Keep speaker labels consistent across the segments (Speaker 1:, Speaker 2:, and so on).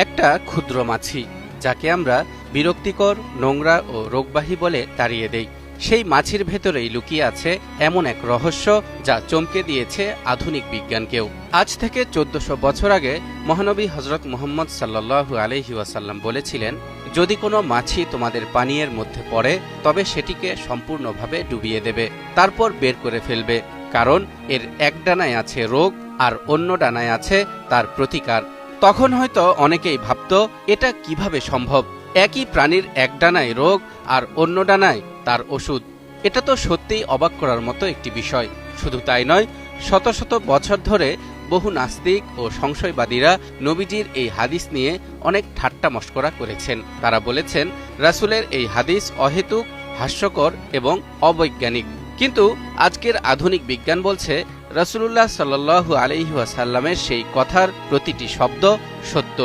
Speaker 1: একটা ক্ষুদ্র মাছি, যাকে আমরা বিরক্তিকর, নোংরা ও রোগবাহী বলে তাড়িয়ে দেই, সেই মাছির ভেতরেই লুকিয়ে আছে এমন এক রহস্য যা চমকে দিয়েছে আধুনিক বিজ্ঞানকেও। আজ থেকে 1400 বছর আগে মহানবী হজরত মুহাম্মদ সাল্লাল্লাহু আলাইহি ওয়াসাল্লাম বলেছিলেন, যদি কোনো মাছি তোমাদের পানীয়ের মধ্যে পড়ে তবে সেটিকে সম্পূর্ণভাবে ডুবিয়ে দেবে, তারপর বের করে ফেলবে, কারণ এর এক ডানায় আছে রোগ আর অন্য ডানায় আছে তার প্রতিকার। তখন হয়তো অনেকেই ভাবত, এটা কিভাবে সম্ভব? একই প্রাণীর এক ডানায় রোগ আর অন্য ডানায় তার ওষুধ। এটা তো সত্যিই অবাক করার মতো একটি বিষয়। শুধু তাই নয়, শত শত বছর ধরে বহু নাস্তিক ও সংশয়বাদীরা নবীজির এই হাদিস নিয়ে অনেক ঠাট্টা মশকরা করেছেন। তারা বলেছেন, রাসূলের এই হাদিস অহেতুক, হাস্যকর এবং অবৈজ্ঞানিক। কিন্তু আজকের আধুনিক বিজ্ঞান বলছে, রাসূলুল্লাহ সাল্লাল্লাহু আলাইহি ওয়াসাল্লামের সেই কথার প্রতিটি শব্দ সত্য।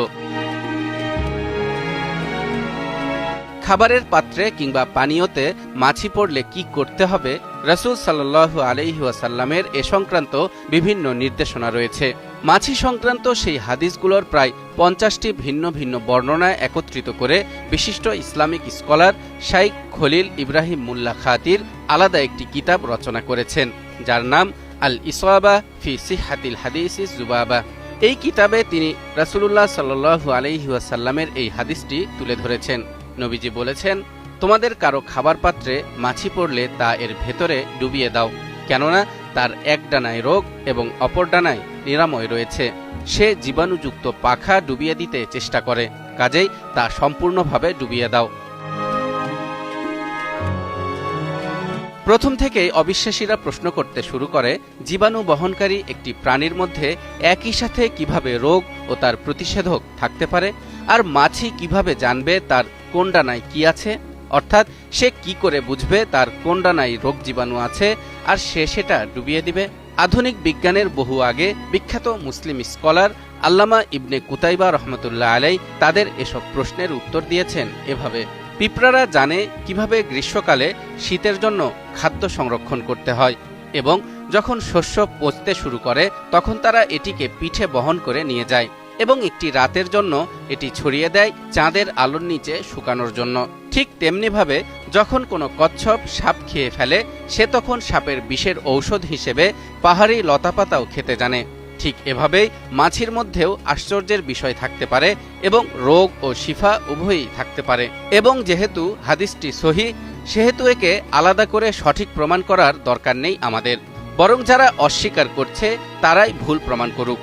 Speaker 1: খাবারের পাত্রে কিংবা পানীয়তে মাছি পড়লে কি করতে হবে, রাসূল সাল্লাল্লাহু আলাইহি ওয়াসাল্লামের এ সংক্রান্ত বিভিন্ন নির্দেশনা রয়েছে। মাছি সংক্রান্ত সেই হাদিসগুলোর প্রায় 50টি ভিন্ন ভিন্ন বর্ণনায় একত্রিত করে বিশিষ্ট ইসলামিক স্কলার শাইখ খলিল ইব্রাহিম মুল্লা খাতির আলাদা একটি কিতাব রচনা করেছেন, যার নাম আল ইসওয়াবা ফি সিহহাতিল হাদিসিস যুবাবা। এই কিতাবে তিনি রাসূলুল্লাহ সাল্লাল্লাহু আলাইহি ওয়াসাল্লামের এই হাদিসটি তুলে ধরেছেন। নবীজি বলেছেন, তোমাদের কারো খাবার পাত্রে মাছি পড়লে তা এর ভেতরে ডুবিয়ে দাও, কেননা তার এক ডানায় রোগ এবং অপর ডানায় নিরাময় রয়েছে। সে জীবাণুযুক্ত পাখা ডুবিয়ে দিতে চেষ্টা করে, কাজেই তা সম্পূর্ণভাবে ডুবিয়ে দাও। প্রথম থেকেই অবিশ্বাসীরা প্রশ্ন করতে শুরু করে, জীবাণু বহনকারী একটি প্রাণীর মধ্যে একই সাথে কিভাবে রোগ ও তার প্রতিষেধক থাকতে পারে, আর মাছি কিভাবে জানবে তার কোন ডানায় কি আছে, অর্থাৎ সে কি করে বুঝবে তার কোন ডানায় রোগ জীবাণু আছে আর সে সেটা ডুবিয়ে দিবে। আধুনিক বিজ্ঞানের বহু আগে বিখ্যাত মুসলিম স্কলার আল্লামা ইবনে কুতাইবা রহমতুল্লাহ আলাই তাদের এসব প্রশ্নের উত্তর দিয়েছেন এভাবে। পিঁপড়ারা জানে কিভাবে গ্রীষ্মকালে শীতের জন্য খাদ্য সংরক্ষণ করতে হয়, এবং যখন শস্য পচতে শুরু করে তখন তারা এটিকে পিঠে বহন করে নিয়ে যায় এবং একটি রাতের জন্য এটি ছড়িয়ে দেয় চাঁদের আলোর নিচে শুকানোর জন্য। ঠিক তেমনিভাবে যখন কোনো কচ্ছপ সাপ খেয়ে ফেলে, সে তখন সাপের বিষের ঔষধ হিসেবে পাহাড়ি লতাপাতাও খেতে জানে। ঠিক এভাবেই মাছির মধ্যেও আশ্চর্যের বিষয় থাকতে পারে এবং রোগ ও শিফা উভয়ই থাকতে পারে। এবং যেহেতু হাদিসটি সহিহ, সেহেতু একে আলাদা করে সঠিক প্রমাণ করার দরকার নেই আমাদের, বরং যারা অস্বীকার করছে তারাই ভুল প্রমাণ করুক।